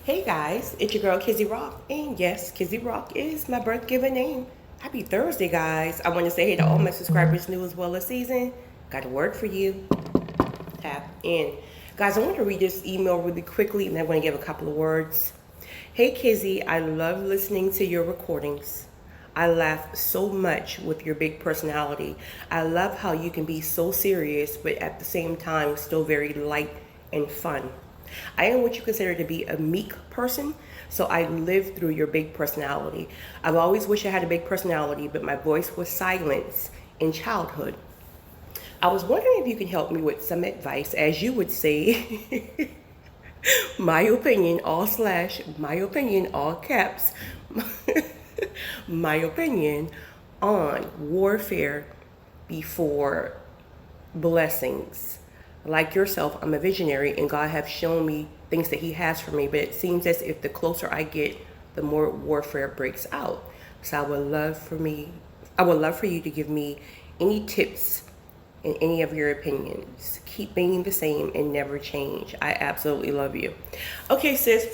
Hey guys, it's your girl Kizzy Rock, and yes, Kizzy Rock is my birth given name. Happy Thursday, guys. I want to say hey to all my subscribers, new as well as seasoned. Got a word for you. Tap in. Guys, I want to read this email really quickly, and I want to give a couple of words. Hey Kizzy, I love listening to your recordings. I laugh so much with your big personality. I love how you can be so serious, but at the same time, still very light and fun. I am what you consider to be a meek person, so I live through your big personality. I've always wished I had a big personality, but my voice was silenced in childhood. I was wondering if you could help me with some advice, as you would say, my opinion, my opinion, all caps, my opinion on warfare before blessings. Like yourself, I'm a visionary, and God have shown me things that He has for me. But it seems as if the closer I get, the more warfare breaks out. So I would love for you to give me any tips and any of your opinions. Keep being the same and never change. I absolutely love you. Okay, sis.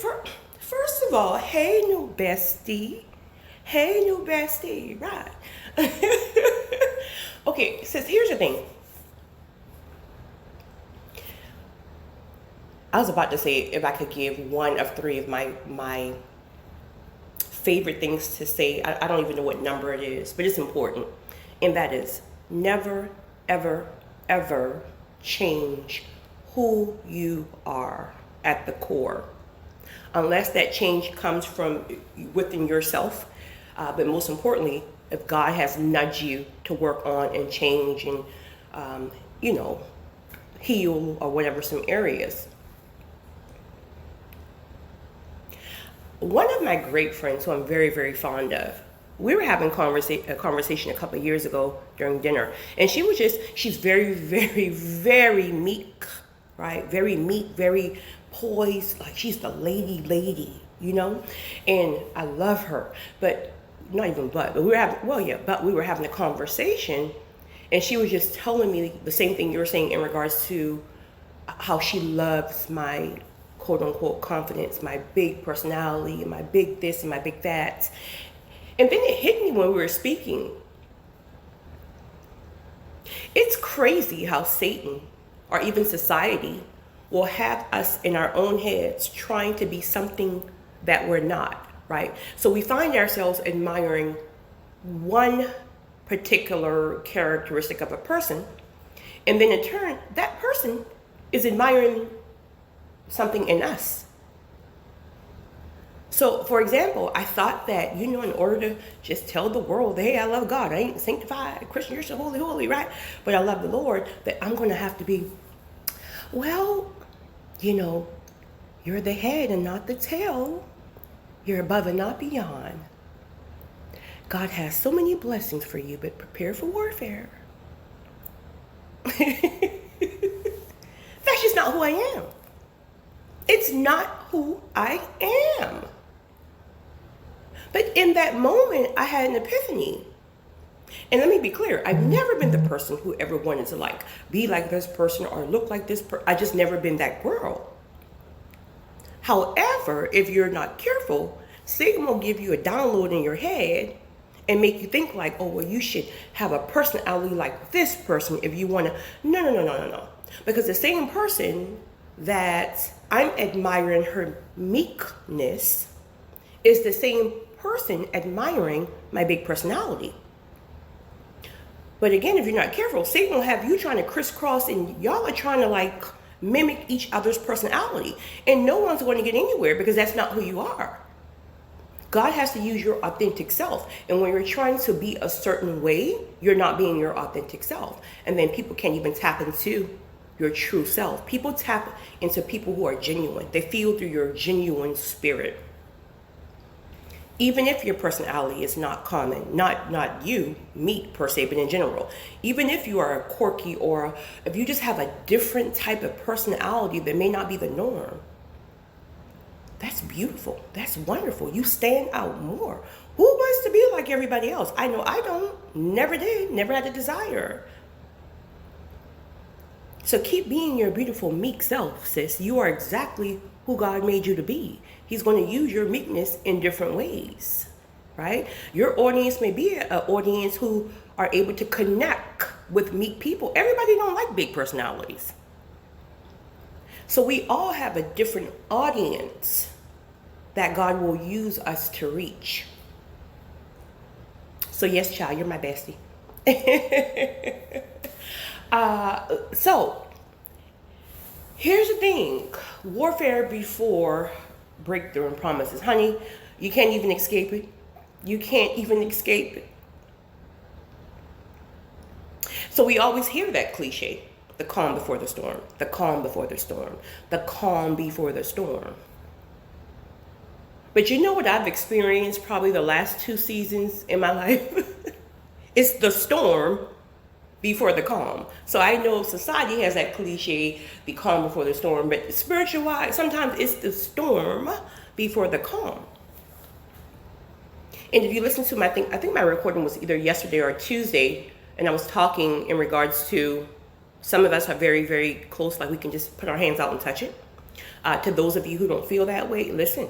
First of all, hey, new bestie. Hey, new bestie. Right. Okay, sis. Here's the thing. I was about to say if I could give one of three of my favorite things to say. I don't even know what number it is, but it's important. And that is never, ever, ever change who you are at the core. Unless that change comes from within yourself. But most importantly, if God has nudged you to work on and change and, heal or whatever some areas. One of my great friends, who I'm very, very fond of, we were having a conversation a couple of years ago during dinner. And she's very, very, very meek, right? Very meek, very poised. Like she's the lady, And I love her. But not even but we were having a conversation. And she was just telling me the same thing you were saying in regards to how she loves my quote unquote confidence, my big personality, and my big this and my big that. And then it hit me when we were speaking. It's crazy how Satan or even society will have us in our own heads trying to be something that we're not, right? So we find ourselves admiring one particular characteristic of a person, and then in turn, that person is admiring something in us. So, for example, I thought that, in order to just tell the world, hey, I love God, I ain't sanctified, Christian, you're so holy, right? But I love the Lord, that I'm going to have to be, well, you're the head and not the tail. You're above and not beyond. God has so many blessings for you, but prepare for warfare. That's just not who I am. It's not who I am. But in that moment, I had an epiphany. And let me be clear, I've never been the person who ever wanted to be like this person or look like this person. I just never been that girl. However, if you're not careful, Satan will give you a download in your head and make you think you should have a personality like this person if you want to. No. Because the same person that I'm admiring her meekness is the same person admiring my big personality. But again, if you're not careful, Satan will have you trying to crisscross and y'all are trying to mimic each other's personality. And no one's going to get anywhere because that's not who you are. God has to use your authentic self. And when you're trying to be a certain way, you're not being your authentic self. And then people can't even tap into your true self. People tap into people who are genuine. They feel through your genuine spirit. Even if your personality is not common, not you, me per se, but in general. Even if you are quirky or if you just have a different type of personality that may not be the norm, that's beautiful. That's wonderful. You stand out more. Who wants to be like everybody else? I know I don't. Never did. Never had the desire. So keep being your beautiful, meek self, sis. You are exactly who God made you to be. He's going to use your meekness in different ways, right? Your audience may be an audience who are able to connect with meek people. Everybody don't like big personalities. So we all have a different audience that God will use us to reach. So yes, child, you're my bestie. So here's the thing. Warfare before breakthrough and promises. Honey, you can't even escape it. You can't even escape it. So we always hear that cliche, the calm before the storm, the calm before the storm, the calm before the storm. But you know what I've experienced probably the last 2 seasons in my life? It's the storm before the calm. So I know society has that cliche, the calm before the storm, but spiritual wise, sometimes it's the storm before the calm. And if you listen to my I think my recording was either yesterday or Tuesday, and I was talking in regards to some of us are very, very close, like we can just put our hands out and touch it. To those of you who don't feel that way, listen,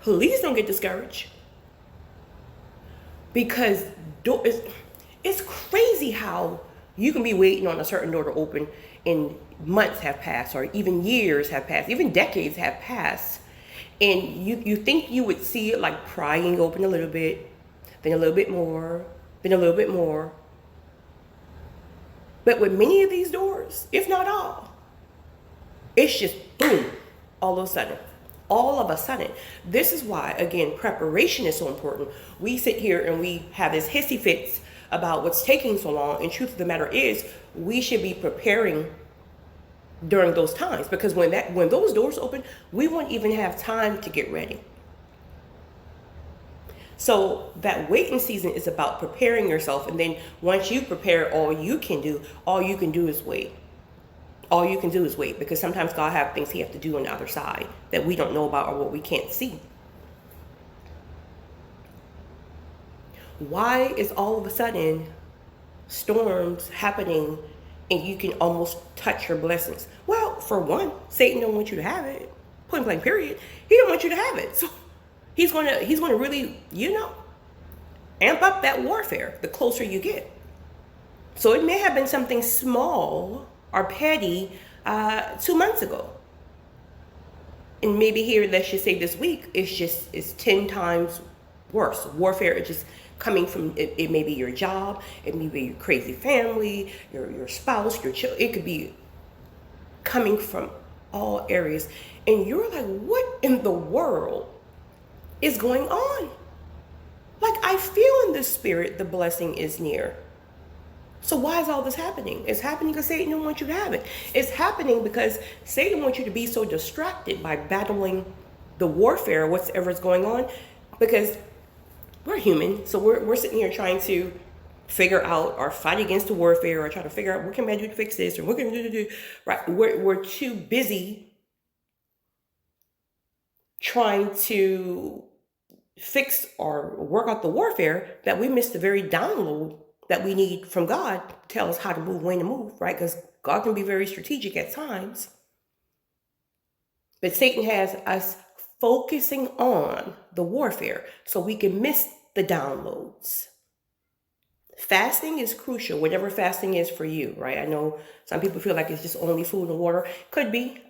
please don't get discouraged. Because it's crazy how you can be waiting on a certain door to open and months have passed, or even years have passed, even decades have passed. And you think you would see it like prying open a little bit, then a little bit more, then a little bit more. But with many of these doors, if not all, it's just boom, all of a sudden. All of a sudden. This is why, again, preparation is so important. We sit here and we have this hissy fits about what's taking so long. And truth of the matter is, we should be preparing during those times, because when those doors open, we won't even have time to get ready. So that waiting season is about preparing yourself. And then once you prepare, all you can do is wait. All you can do is wait, because sometimes God has things he has to do on the other side that we don't know about or what we can't see. Why is all of a sudden storms happening and you can almost touch your blessings? Well, for one, Satan don't want you to have it. Point blank period. He don't want you to have it. So he's gonna really, amp up that warfare the closer you get. So it may have been something small or petty 2 months ago. And maybe here, let's just say this week, it's 10 times worse. Warfare is just coming from, it may be your job, it may be your crazy family, your spouse, your children. It could be coming from all areas. And you're like, what in the world is going on? Like, I feel in the spirit the blessing is near. So why is all this happening? It's happening because Satan don't want you to have it. It's happening because Satan wants you to be so distracted by battling the warfare, whatever's going on, because we're human. So we're sitting here trying to figure out or fight against the warfare or try to figure out what can I do to fix this or what can I do. Right? We're too busy trying to fix or work out the warfare that we miss the very download that we need from God to tell us how to move, when to move, right? Because God can be very strategic at times. But Satan has us focusing on the warfare so we can miss the downloads. Fasting is crucial, whatever fasting is for you, right? I know some people feel like it's just only food and water. Could be,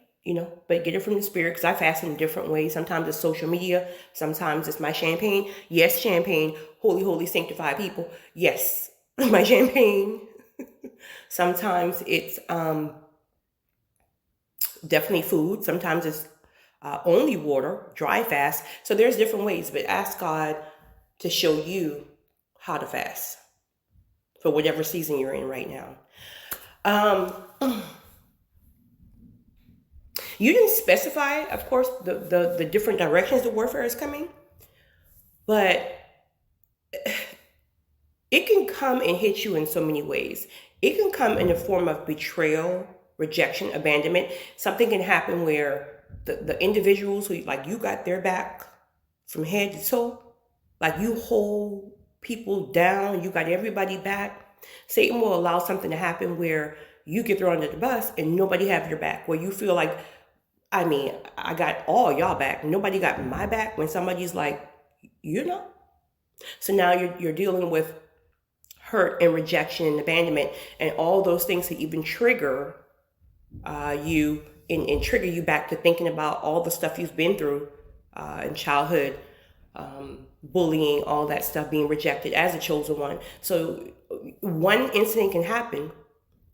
but get it from the spirit, because I fast in different ways. Sometimes it's social media. Sometimes it's my champagne. Yes, champagne. Holy, holy, sanctified people. Yes, my champagne. Sometimes it's definitely food. Sometimes it's only water, dry fast. So there's different ways, but ask God to show you how to fast for whatever season you're in right now. You didn't specify, of course, the different directions the warfare is coming, but it can come and hit you in so many ways. It can come in the form of betrayal, rejection, abandonment. Something can happen where the individuals who, like, you got their back from head to toe, like you hold people down, you got everybody back, Satan will allow something to happen where you get thrown under the bus and nobody have your back, where you feel like, I mean, I got all y'all back. Nobody got my back, when somebody's like, you know. So now you're dealing with hurt and rejection and abandonment and all those things that even trigger you and trigger you back to thinking about all the stuff you've been through in childhood, bullying, all that stuff, being rejected as a chosen one. So one incident can happen.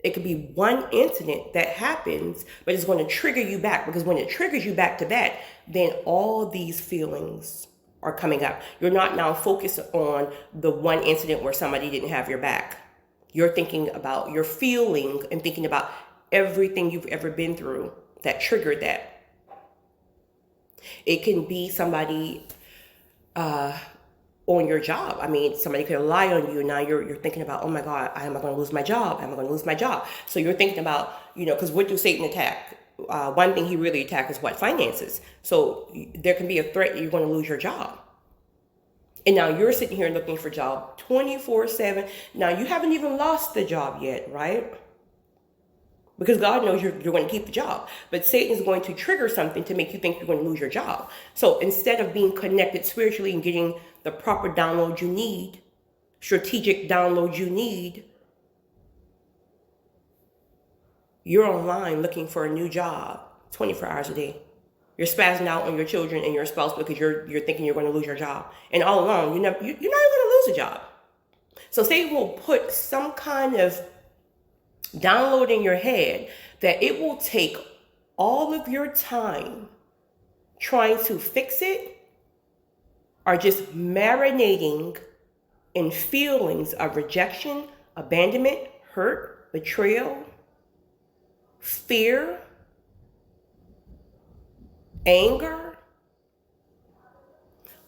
It could be one incident that happens, but it's going to trigger you back, because when it triggers you back to that, then all these feelings are coming up. You're not now focused on the one incident where somebody didn't have your back. You're thinking about, you're feeling and thinking about everything you've ever been through that triggered that. It can be somebody on your job. I mean, somebody could lie on you. Now you're thinking about, oh my God, am I going to lose my job? Am I going to lose my job? So you're thinking about, because what do Satan attack? One thing he really attacks is what? Finances. So there can be a threat that you're going to lose your job. And now you're sitting here looking for a job 24/7. Now you haven't even lost the job yet, right? Because God knows you're going to keep the job. But Satan is going to trigger something to make you think you're going to lose your job. So instead of being connected spiritually and getting the proper download you need, strategic download you need, you're online looking for a new job 24 hours a day. You're spazzing out on your children and your spouse because you're thinking you're going to lose your job. And all along, you're not even going to lose a job. So Satan will put some kind of download in your head that it will take all of your time trying to fix it, or just marinating in feelings of rejection, abandonment, hurt, betrayal, fear, anger.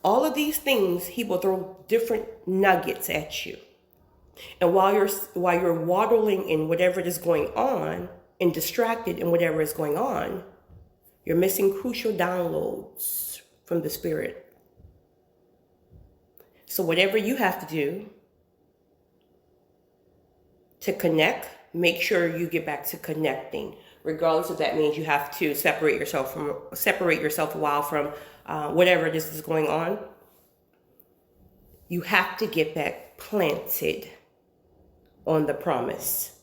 All of these things, he will throw different nuggets at you. And while you're waddling in whatever is going on and distracted in whatever is going on, you're missing crucial downloads from the Spirit. So whatever you have to do to connect, make sure you get back to connecting. Regardless if that means you have to separate yourself a while from whatever this is going on. You have to get back planted on the promise.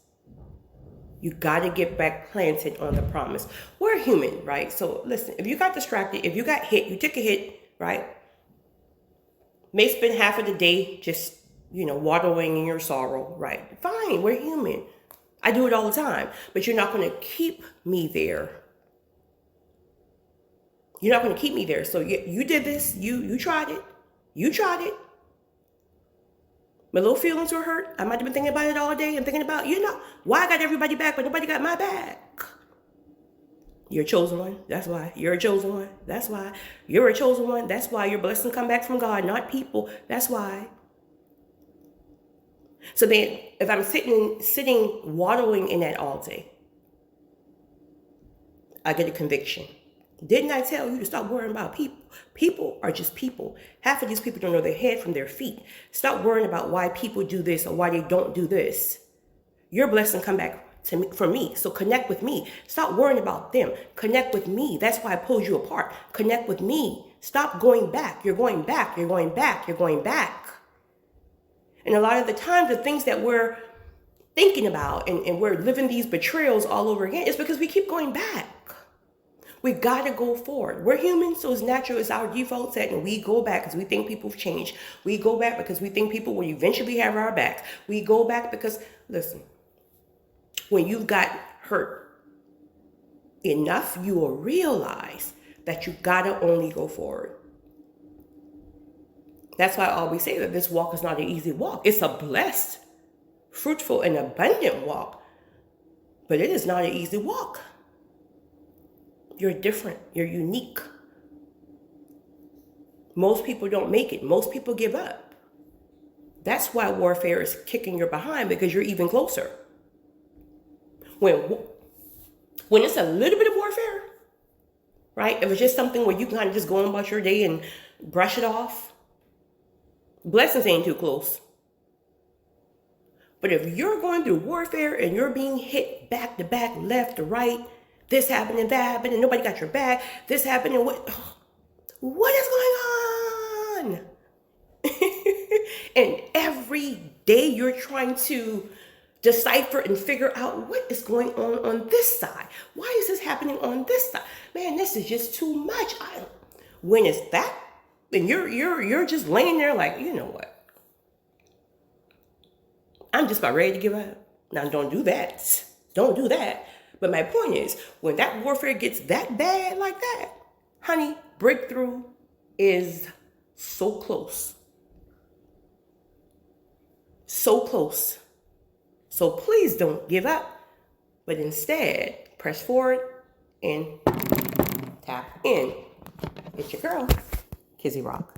You got to get back planted on the promise. We're human, right? So listen, if you got distracted, if you got hit, you took a hit, right? May spend half of the day just, wallowing in your sorrow, right? Fine, we're human. I do it all the time, but you're not going to keep me there. You're not going to keep me there. So you did this. You tried it. You tried it. My little feelings were hurt. I might have been thinking about it all day and thinking about, why I got everybody back, but nobody got my back. You're a chosen one. That's why. You're a chosen one. That's why. You're a chosen one. That's why your blessings come back from God, not people. That's why. So then, if I'm sitting, wallowing in that all day, I get a conviction. Didn't I tell you to stop worrying about people? People are just people. Half of these people don't know their head from their feet. Stop worrying about why people do this or why they don't do this. Your blessing come back from me. So connect with me. Stop worrying about them. Connect with me. That's why I pulled you apart. Connect with me. Stop going back. You're going back. You're going back. You're going back. And a lot of the times, the things that we're thinking about and we're living these betrayals all over again is because we keep going back. We got to go forward. We're human, so it's natural. It's our default setting. We go back because we think people have changed. We go back because we think people will eventually have our backs. We go back because, listen, when you've got hurt enough, you will realize that you got to only go forward. That's why I always say that this walk is not an easy walk. It's a blessed, fruitful, and abundant walk. But it is not an easy walk. You're different. You're unique. Most people don't make it. Most people give up. That's why warfare is kicking your behind, because you're even closer. When it's a little bit of warfare, right? If it's just something where you can kind of just go on about your day and brush it off, blessings ain't too close. But if you're going through warfare and you're being hit back to back, left to right, this happened and that happened and nobody got your back, this happened and what is going on? And every day you're trying to decipher and figure out what is going on this side. Why is this happening on this side? Man, this is just too much. When it's that, and you're just laying there like, you know what? I'm just about ready to give up. Now, don't do that. Don't do that. But my point is, when that warfare gets that bad like that, honey, breakthrough is so close. So close. So please don't give up, but instead, press forward and tap in. It's your girl, Kizzy Rock.